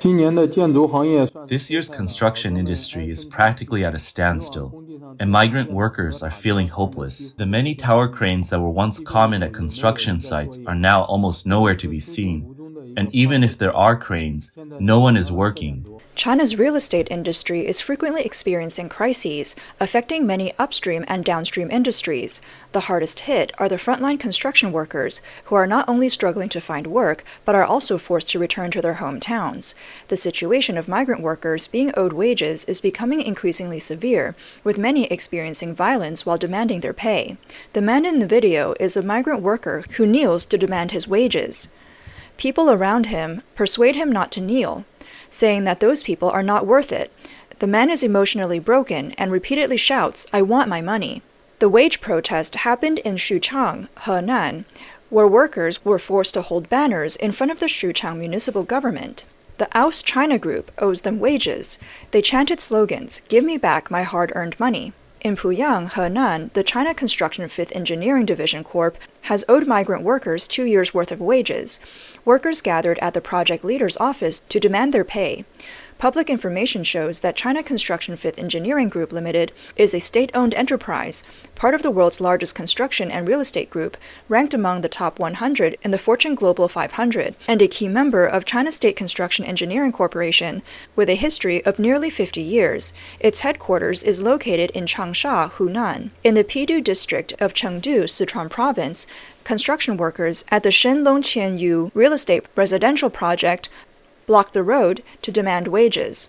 This year's construction industry is practically at a standstill, and migrant workers are feeling hopeless. The many tower cranes that were once common at construction sites are now almost nowhere to be seen, and even if there are cranes, no one is working. China's real estate industry is frequently experiencing crises, affecting many upstream and downstream industries. The hardest hit are the frontline construction workers, who are not only struggling to find work, but are also forced to return to their hometowns. The situation of migrant workers being owed wages is becoming increasingly severe, with many experiencing violence while demanding their pay. The man in the video is a migrant worker who kneels to demand his wages. People around him persuade him not to kneel, saying that those people are not worth it. The man is emotionally broken and repeatedly shouts, "I want my money." The wage protest happened in Xuchang, Henan, where workers were forced to hold banners in front of the Xuchang municipal government. The Aus China group owes them wages. They chanted slogans, "Give me back my hard-earned money." In Puyang, Henan, the China Construction 5th Engineering Division Corp. Has owed migrant workers 2 years' worth of wages. Workers gathered at the project leader's office to demand their pay. Public information shows that China Construction 5th Engineering Group Limited is a state-owned enterprise, part of the world's largest construction and real estate group, ranked among the top 100 in the Fortune Global 500, and a key member of China State Construction Engineering Corporation, with a history of nearly 50 years. Its headquarters is located in Changsha, Hunan. In the Pidu district of Chengdu, Sichuan Province, construction workers at the Shenlong Qianyu real estate residential project blocked the road to demand wages.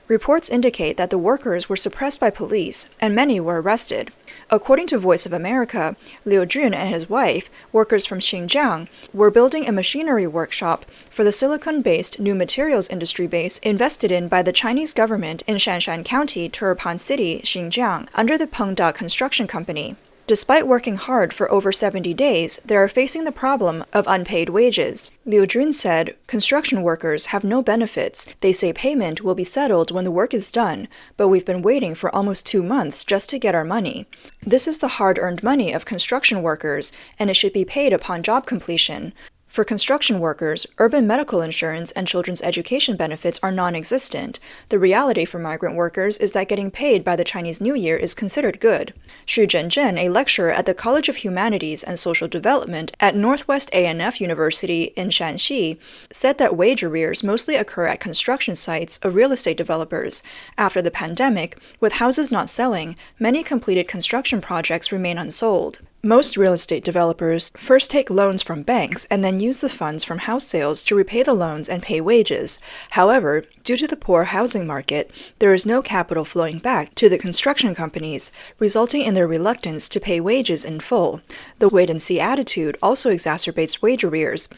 Reports indicate that the workers were suppressed by police, and many were arrested. According to Voice of America, Liu Jun and his wife, workers from Xinjiang, were building a machinery workshop for the silicon-based new materials industry base invested in by the Chinese government in Shanshan County, Turpan City, Xinjiang, under the Pengda Construction Company. Despite working hard for over 70 days, they are facing the problem of unpaid wages. Liu Jun said, "Construction workers have no benefits. They say payment will be settled when the work is done, but we've been waiting for almost 2 months just to get our money. This is the hard-earned money of construction workers, and it should be paid upon job completion. For construction workers, urban medical insurance and children's education benefits are non-existent. The reality for migrant workers is that getting paid by the Chinese New Year is considered good." Xu Zhenzhen, a lecturer at the College of Humanities and Social Development at Northwest A&F University in Shanxi, said that wage arrears mostly occur at construction sites of real estate developers. After the pandemic, with houses not selling, many completed construction projects remain unsold. Most real estate developers first take loans from banks and then use the funds from house sales to repay the loans and pay wages. However, due to the poor housing market, there is no capital flowing back to the construction companies, resulting in their reluctance to pay wages in full. The wait-and-see attitude also exacerbates wage arrears.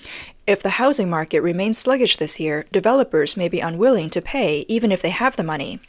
If the housing market remains sluggish this year, developers may be unwilling to pay even if they have the money.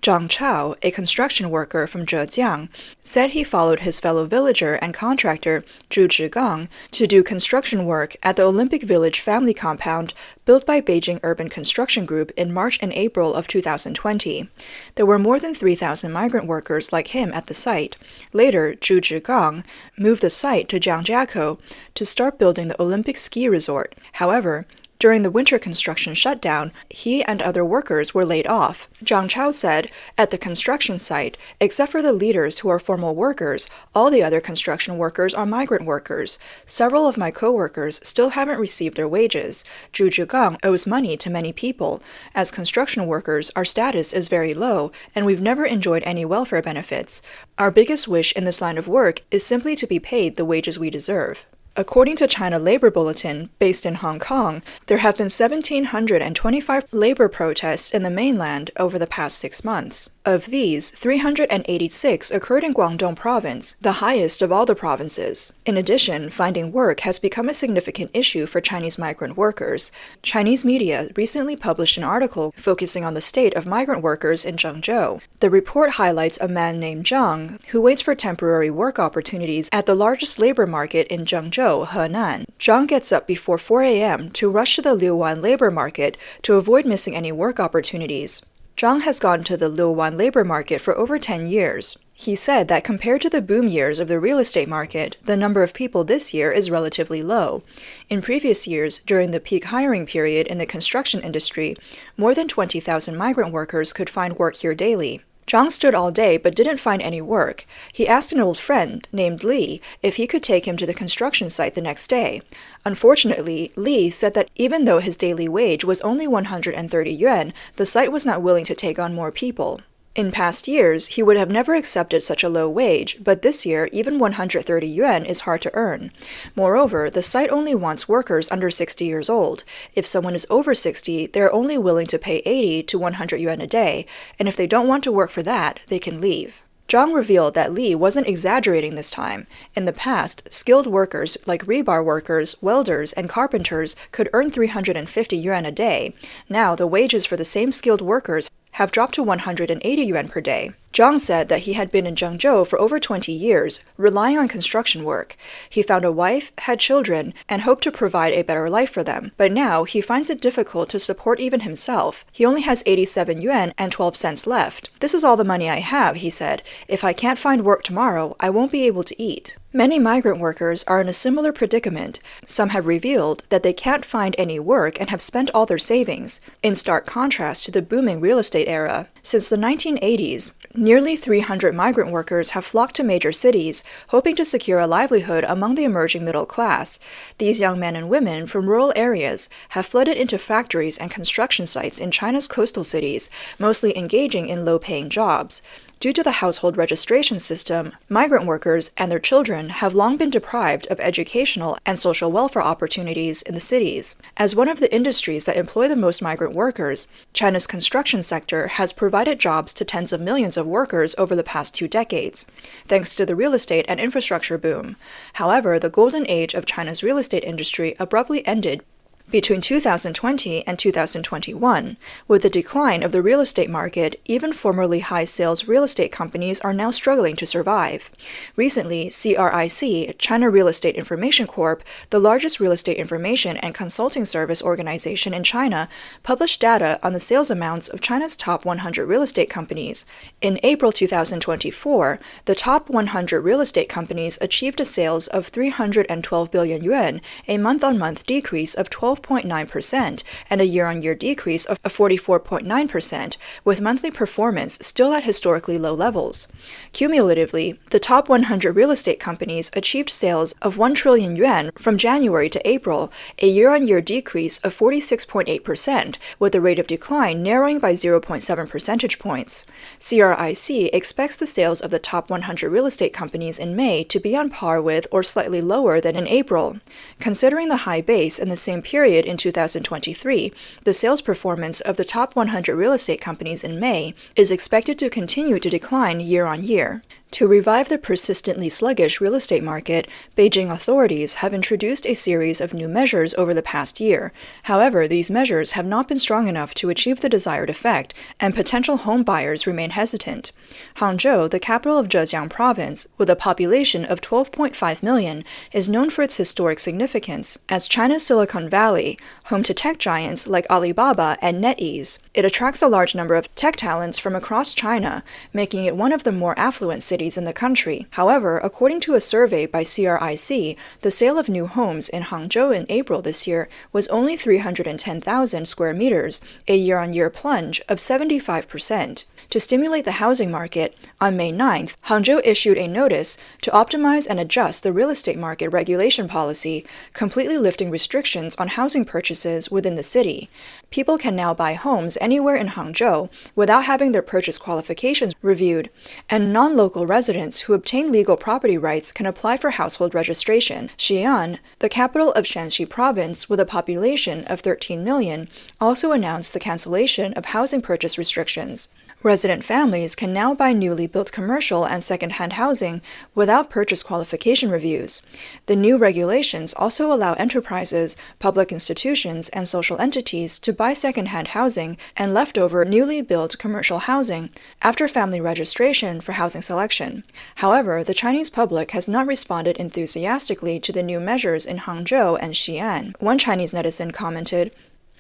Zhang Chao, a construction worker from Zhejiang, said he followed his fellow villager and contractor, Zhu Zhigang, to do construction work at the Olympic Village family compound built by Beijing Urban Construction Group in March and April of 2020. There were more than 3,000 migrant workers like him at the site. Later, Zhu Zhigang moved the site to Jiangjiakou to start building the Olympic ski resort. However, during the winter construction shutdown, he and other workers were laid off. Zhang Chao said, "At the construction site, except for the leaders who are formal workers, all the other construction workers are migrant workers. Several of my co-workers still haven't received their wages. Zhu Zhigang owes money to many people. As construction workers, our status is very low, and we've never enjoyed any welfare benefits. Our biggest wish in this line of work is simply to be paid the wages we deserve." According to China Labor Bulletin, based in Hong Kong, there have been 1,725 labor protests in the mainland over the past 6 months. Of these, 386 occurred in Guangdong Province, the highest of all the provinces. In addition, finding work has become a significant issue for Chinese migrant workers. Chinese media recently published an article focusing on the state of migrant workers in Zhengzhou. The report highlights a man named Zhang, who waits for temporary work opportunities at the largest labor market in Zhengzhou, Henan. Zhang gets up before 4 a.m. to rush to the Liuwan labor market to avoid missing any work opportunities. Zhang has gone to the Liuwan labor market for over 10 years. He said that compared to the boom years of the real estate market, the number of people this year is relatively low. In previous years, during the peak hiring period in the construction industry, more than 20,000 migrant workers could find work here daily. Zhang stood all day but didn't find any work. He asked an old friend, named Li, if he could take him to the construction site the next day. Unfortunately, Li said that even though his daily wage was only 130 yuan, the site was not willing to take on more people. In past years, he would have never accepted such a low wage, but this year, even 130 yuan is hard to earn. Moreover, the site only wants workers under 60 years old. If someone is over 60, they are only willing to pay 80 to 100 yuan a day, and if they don't want to work for that, they can leave. Zhang revealed that Li wasn't exaggerating this time. In the past, skilled workers like rebar workers, welders, and carpenters could earn 350 yuan a day. Now, the wages for the same skilled workers have dropped to 180 yuan per day. Zhang said that he had been in Zhengzhou for over 20 years, relying on construction work. He found a wife, had children, and hoped to provide a better life for them. But now, he finds it difficult to support even himself. He only has 87 yuan and 12 cents left. "This is all the money I have," he said. "If I can't find work tomorrow, I won't be able to eat." Many migrant workers are in a similar predicament. Some have revealed that they can't find any work and have spent all their savings, in stark contrast to the booming real estate era. Since the 1980s, nearly 300 migrant workers have flocked to major cities, hoping to secure a livelihood among the emerging middle class. These young men and women from rural areas have flooded into factories and construction sites in China's coastal cities, mostly engaging in low-paying jobs. Due to the household registration system, migrant workers and their children have long been deprived of educational and social welfare opportunities in the cities. As one of the industries that employ the most migrant workers, China's construction sector has provided jobs to tens of millions of workers over the past 2 decades, thanks to the real estate and infrastructure boom. However, the golden age of China's real estate industry abruptly ended between 2020 and 2021, with the decline of the real estate market, even formerly high-sales real estate companies are now struggling to survive. Recently, CRIC, China Real Estate Information Corp., the largest real estate information and consulting service organization in China, published data on the sales amounts of China's top 100 real estate companies. In April 2024, the top 100 real estate companies achieved a sales of 312 billion yuan, a month-on-month decrease of 12.9% and a year-on-year decrease of 44.9%, with monthly performance still at historically low levels. Cumulatively, the top 100 real estate companies achieved sales of 1 trillion yuan from January to April, a year-on-year decrease of 46.8%, with the rate of decline narrowing by 0.7 percentage points. CRIC expects the sales of the top 100 real estate companies in May to be on par with or slightly lower than in April. Considering the high base in the same period in 2023, the sales performance of the top 100 real estate companies in May is expected to continue to decline year on year. To revive the persistently sluggish real estate market, Beijing authorities have introduced a series of new measures over the past year. However, these measures have not been strong enough to achieve the desired effect, and potential home buyers remain hesitant. Hangzhou, the capital of Zhejiang province, with a population of 12.5 million, is known for its historic significance as China's Silicon Valley, home to tech giants like Alibaba and NetEase. It attracts a large number of tech talents from across China, making it one of the more affluent cities in the country. However, according to a survey by CRIC, the sale of new homes in Hangzhou in April this year was only 310,000 square meters, a year-on-year plunge of 75%. To stimulate the housing market, on May 9th, Hangzhou issued a notice to optimize and adjust the real estate market regulation policy, completely lifting restrictions on housing purchases within the city. People can now buy homes anywhere in Hangzhou without having their purchase qualifications reviewed, and non-local residents who obtain legal property rights can apply for household registration. Xi'an, the capital of Shanxi province with a population of 13 million, also announced the cancellation of housing purchase restrictions. Resident families can now buy newly built commercial and second-hand housing without purchase qualification reviews. The new regulations also allow enterprises, public institutions, and social entities to buy second-hand housing and leftover newly built commercial housing after family registration for housing selection. However, the Chinese public has not responded enthusiastically to the new measures in Hangzhou and Xi'an. One Chinese netizen commented,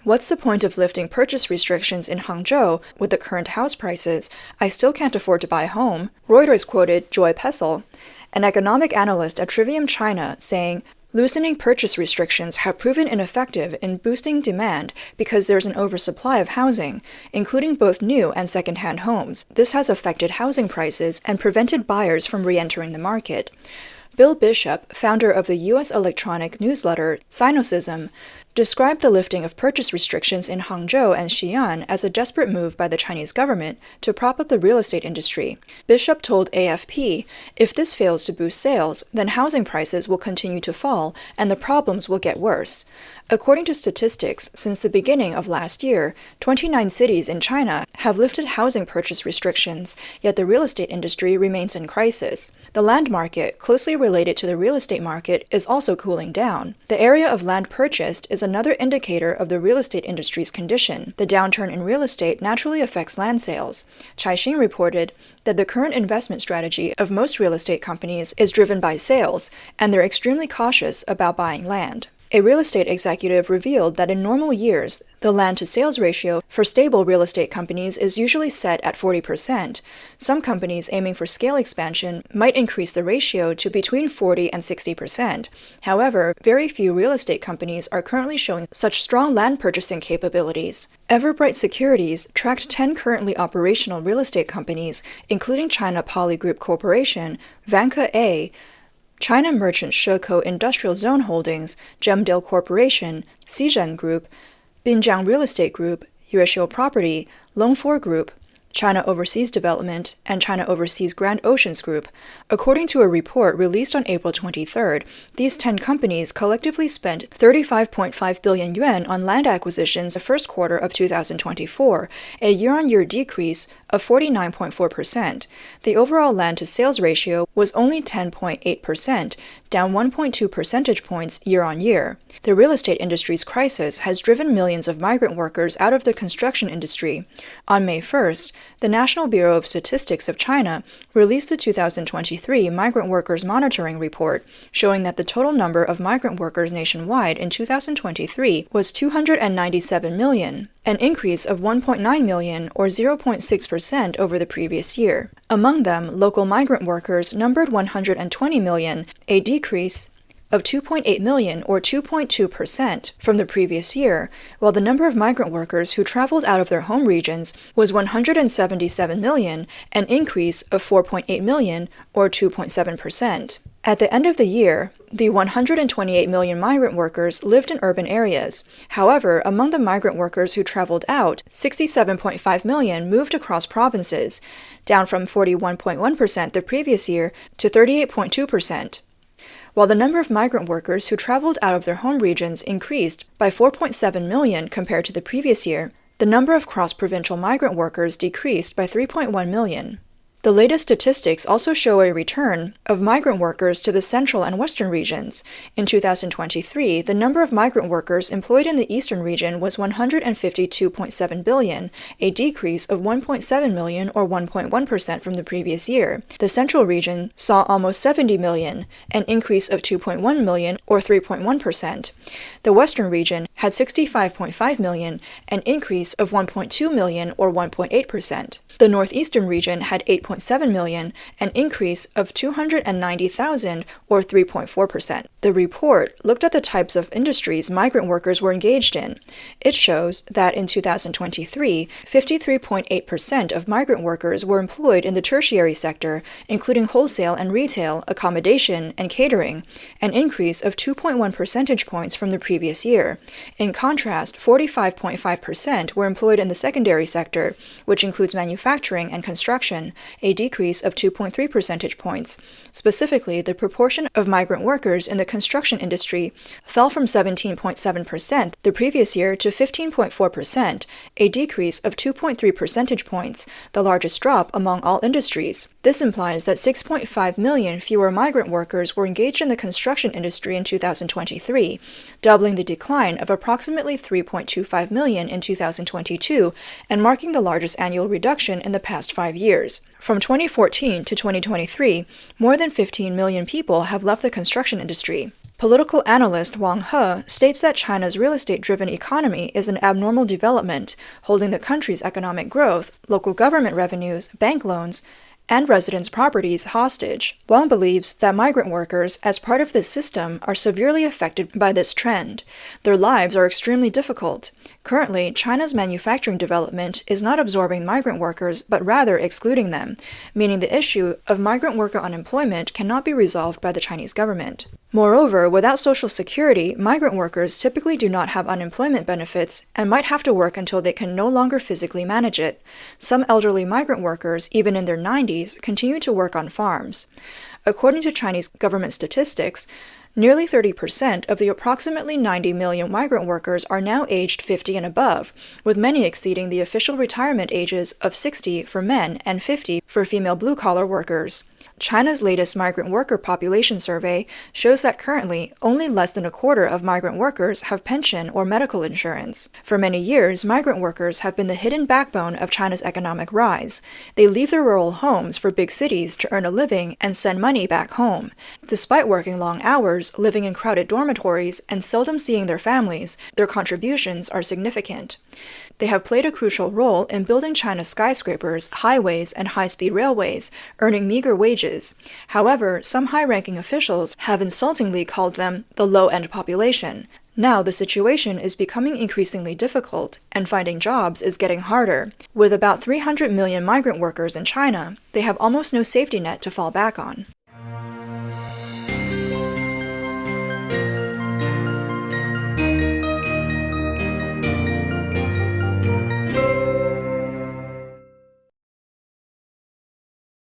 What's the point of lifting purchase restrictions in Hangzhou with the current house prices? I still can't afford to buy a home. Reuters quoted Joy Pessel, an economic analyst at Trivium China, saying, loosening purchase restrictions have proven ineffective in boosting demand because there's an oversupply of housing, including both new and second-hand homes. This has affected housing prices and prevented buyers from re-entering the market. Bill Bishop, founder of the U.S. electronic newsletter Sinosism, described the lifting of purchase restrictions in Hangzhou and Xi'an as a desperate move by the Chinese government to prop up the real estate industry. Bishop told AFP, if this fails to boost sales, then housing prices will continue to fall and the problems will get worse. According to statistics, since the beginning of last year, 29 cities in China have lifted housing purchase restrictions, yet the real estate industry remains in crisis. The land market, closely related to the real estate market, is also cooling down. The area of land purchased is another indicator of the real estate industry's condition. The downturn in real estate naturally affects land sales. Caixin reported that the current investment strategy of most real estate companies is driven by sales, and they're extremely cautious about buying land. A real estate executive revealed that in normal years, the land-to-sales ratio for stable real estate companies is usually set at 40%. Some companies aiming for scale expansion might increase the ratio to between 40 and 60%. However, very few real estate companies are currently showing such strong land purchasing capabilities. Everbright Securities tracked 10 currently operational real estate companies, including China Poly Group Corporation, Vanke A, China Merchant Shekou Industrial Zone Holdings, Gemdale Corporation, Xizhen Group, Binjiang Real Estate Group, Yueshou Property, Longfor Group, China Overseas Development, and China Overseas Grand Oceans Group. According to a report released on April 23rd, these 10 companies collectively spent 35.5 billion yuan on land acquisitions the first quarter of 2024, a year-on-year decrease of 49.4%. The overall land-to-sales ratio was only 10.8%, down 1.2 percentage points year-on-year. The real estate industry's crisis has driven millions of migrant workers out of the construction industry. On May 1st, the National Bureau of Statistics of China released the 2023 Migrant Workers Monitoring Report, showing that the total number of migrant workers nationwide in 2023 was 297 million, an increase of 1.9 million or 0.6% over the previous year. Among them, local migrant workers numbered 120 million, a decrease of 2.8 million or 2.2% from the previous year, while the number of migrant workers who traveled out of their home regions was 177 million, an increase of 4.8 million or 2.7%. At the end of the year, the 128 million migrant workers lived in urban areas. However, among the migrant workers who traveled out, 67.5 million moved across provinces, down from 41.1% the previous year to 38.2%. While the number of migrant workers who traveled out of their home regions increased by 4.7 million compared to the previous year, the number of cross-provincial migrant workers decreased by 3.1 million. The latest statistics also show a return of migrant workers to the central and western regions. In 2023, the number of migrant workers employed in the eastern region was 152.7 billion, a decrease of 1.7 million or 1.1% from the previous year. The central region saw almost 70 million, an increase of 2.1 million or 3.1%. The western region had 65.5 million, an increase of 1.2 million or 1.8%. The northeastern region had 8.7 million, an increase of 290,000 or 3.4%. The report looked at the types of industries migrant workers were engaged in. It shows that in 2023, 53.8% of migrant workers were employed in the tertiary sector, including wholesale and retail, accommodation, and catering, an increase of 2.1 percentage points from the previous year. In contrast, 45.5% were employed in the secondary sector, which includes manufacturing and construction, a decrease of 2.3 percentage points. Specifically, the proportion of migrant workers in the construction industry fell from 17.7% the previous year to 15.4%, a decrease of 2.3 percentage points, the largest drop among all industries. This implies that 6.5 million fewer migrant workers were engaged in the construction industry in 2023, doubling the decline of approximately 3.25 million in 2022 and marking the largest annual reduction in the past 5 years. From 2014 to 2023, more than 15 million people have left the construction industry. Political analyst Wang He states that China's real estate-driven economy is an abnormal development, holding the country's economic growth, local government revenues, bank loans, and residents' properties hostage. Wang believes that migrant workers, as part of this system, are severely affected by this trend. Their lives are extremely difficult. Currently, China's manufacturing development is not absorbing migrant workers, but rather excluding them, meaning the issue of migrant worker unemployment cannot be resolved by the Chinese government. Moreover, without Social Security, migrant workers typically do not have unemployment benefits and might have to work until they can no longer physically manage it. Some elderly migrant workers, even in their 90s, continue to work on farms. According to Chinese government statistics, nearly 30% of the approximately 90 million migrant workers are now aged 50 and above, with many exceeding the official retirement ages of 60 for men and 50 for female blue-collar workers. China's latest migrant worker population survey shows that currently only less than a quarter of migrant workers have pension or medical insurance. For many years, migrant workers have been the hidden backbone of China's economic rise. They leave their rural homes for big cities to earn a living and send money back home. Despite working long hours, living in crowded dormitories, and seldom seeing their families, their contributions are significant. They have played a crucial role in building China's skyscrapers, highways, and high-speed railways, earning meager wages. However, some high-ranking officials have insultingly called them the low-end population. Now the situation is becoming increasingly difficult, and finding jobs is getting harder. With about 300 million migrant workers in China, they have almost no safety net to fall back on.